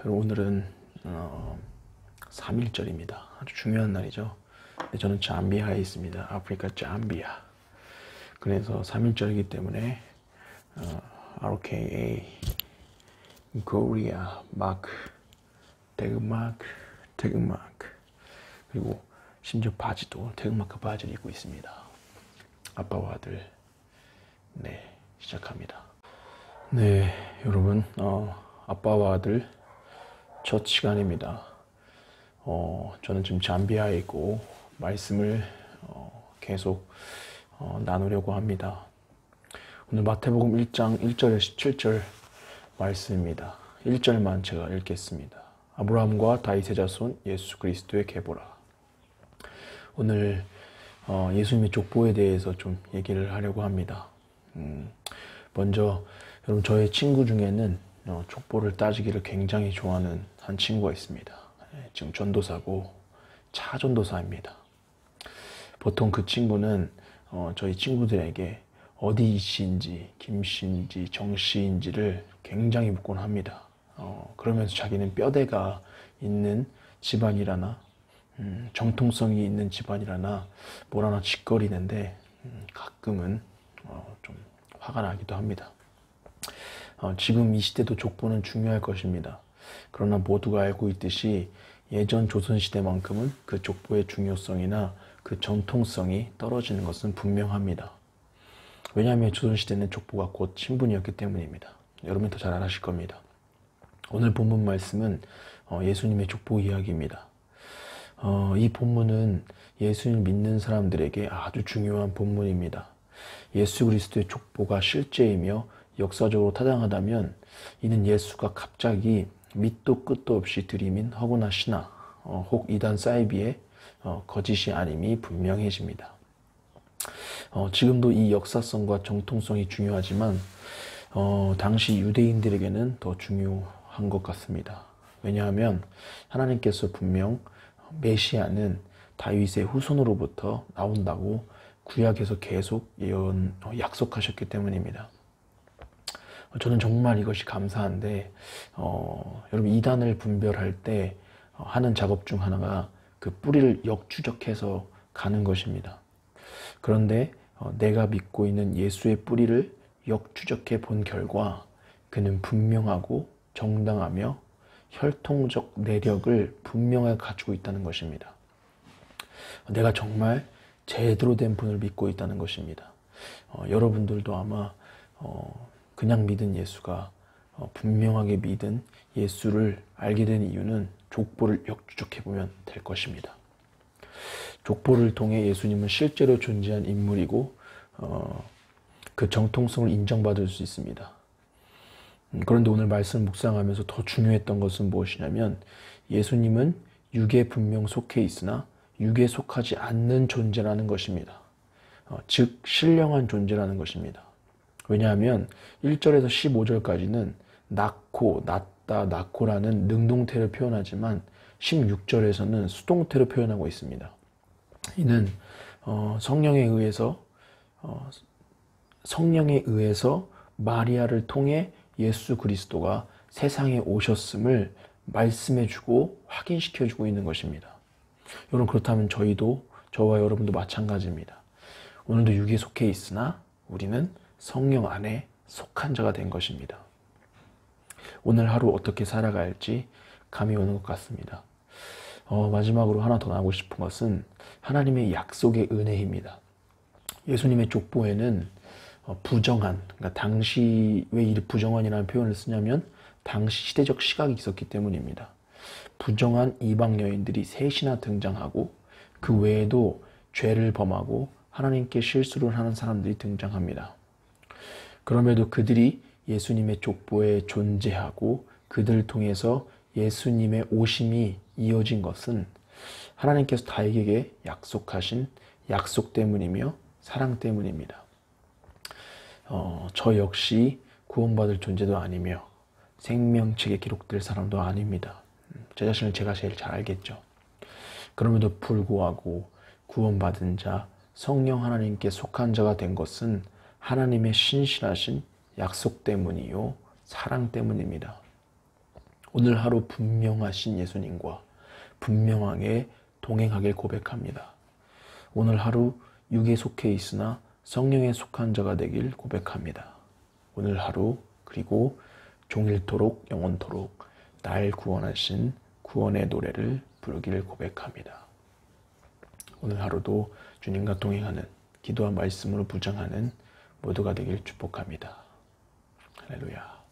오늘은 3.1절입니다. 아주 중요한 날이죠. 근데 저는 잠비아에 있습니다. 아프리카 잠비아. 그래서 3.1절이기 때문에 RKA, 코리아, 마크, 태극마크, 그리고 심지어 바지도 태극마크 바지를 입고 있습니다. 아빠와 아들. 네, 시작합니다. 네, 여러분, 아빠와 아들 첫 시간입니다. 저는 지금 잠비아에 있고 말씀을 계속 나누려고 합니다. 오늘 마태복음 1장 1절에서 17절 말씀입니다. 1절만 제가 읽겠습니다. 아브라함과 다윗의 자손 예수 그리스도의 계보라. 오늘 예수님의 족보에 대해서 좀 얘기를 하려고 합니다. 먼저 여러분, 저의 친구 중에는 족보를 따지기를 굉장히 좋아하는 한 친구가 있습니다. 지금 전도사고 차전도사입니다. 보통 그 친구는 저희 친구들에게 어디 이씨인지 김씨인지 정씨인지를 굉장히 묻곤 합니다. 그러면서 자기는 뼈대가 있는 집안이라나 정통성이 있는 집안이라나 뭐라나 짓거리는데 가끔은 좀 화가 나기도 합니다. 지금 이 시대도 족보는 중요할 것입니다. 그러나 모두가 알고 있듯이 예전 조선시대만큼은 그 족보의 중요성이나 그 전통성이 떨어지는 것은 분명합니다. 왜냐하면 조선시대는 족보가 곧 신분이었기 때문입니다. 여러분이 더 잘 아실 겁니다. 오늘 본문 말씀은 예수님의 족보 이야기입니다. 이 본문은 예수님을 믿는 사람들에게 아주 중요한 본문입니다. 예수 그리스도의 족보가 실제이며 역사적으로 타당하다면 이는 예수가 갑자기 밑도 끝도 없이 들이민 허구나 신화 혹 이단 사이비의 거짓이 아님이 분명해집니다. 지금도 이 역사성과 정통성이 중요하지만 당시 유대인들에게는 더 중요한 것 같습니다. 왜냐하면 하나님께서 분명 메시아는 다윗의 후손으로부터 나온다고 구약에서 계속 약속하셨기 때문입니다. 저는 정말 이것이 감사한데 여러분, 이단을 분별할 때 하는 작업 중 하나가 그 뿌리를 역추적해서 가는 것입니다. 그런데 내가 믿고 있는 예수의 뿌리를 역추적해 본 결과 그는 분명하고 정당하며 혈통적 내력을 분명하게 가지고 있다는 것입니다. 내가 정말 제대로 된 분을 믿고 있다는 것입니다. 여러분들도 아마 그냥 믿은 예수가 분명하게 믿은 예수를 알게 된 이유는 족보를 역추적해보면 될 것입니다. 족보를 통해 예수님은 실제로 존재한 인물이고 그 정통성을 인정받을 수 있습니다. 그런데 오늘 말씀 묵상하면서 더 중요했던 것은 무엇이냐면 예수님은 육에 분명 속해 있으나 육에 속하지 않는 존재라는 것입니다. 즉 신령한 존재라는 것입니다. 왜냐하면 1절에서 15절까지는 낳고, 낳다, 낳고라는 능동태를 표현하지만 16절에서는 수동태로 표현하고 있습니다. 이는 성령에 의해서 마리아를 통해 예수 그리스도가 세상에 오셨음을 말씀해주고 확인시켜주고 있는 것입니다. 여러분, 그렇다면 저와 여러분도 마찬가지입니다. 오늘도 육에 속해 있으나 우리는 성령 안에 속한 자가 된 것입니다. 오늘 하루 어떻게 살아갈지 감이 오는 것 같습니다. 마지막으로 하나 더 나오고 싶은 것은 하나님의 약속의 은혜입니다. 예수님의 족보에는 부정한, 그러니까 당시 왜 이 부정한이라는 표현을 쓰냐면 당시 시대적 시각이 있었기 때문입니다. 부정한 이방 여인들이 셋이나 등장하고 그 외에도 죄를 범하고 하나님께 실수를 하는 사람들이 등장합니다. 그럼에도 그들이 예수님의 족보에 존재하고 그들을 통해서 예수님의 오심이 이어진 것은 하나님께서 다윗에게 약속하신 약속 때문이며 사랑 때문입니다. 저 역시 구원받을 존재도 아니며 생명책에 기록될 사람도 아닙니다. 제 자신을 제가 제일 잘 알겠죠. 그럼에도 불구하고 구원받은 자, 성령 하나님께 속한 자가 된 것은 하나님의 신실하신 약속 때문이요 사랑 때문입니다. 오늘 하루 분명하신 예수님과 분명하게 동행하길 고백합니다. 오늘 하루 육에 속해 있으나 성령에 속한 자가 되길 고백합니다. 오늘 하루 그리고 종일토록 영원토록 날 구원하신 구원의 노래를 부르기를 고백합니다. 오늘 하루도 주님과 동행하는 기도와 말씀으로 부정하는 모두가 되길 축복합니다. 할렐루야.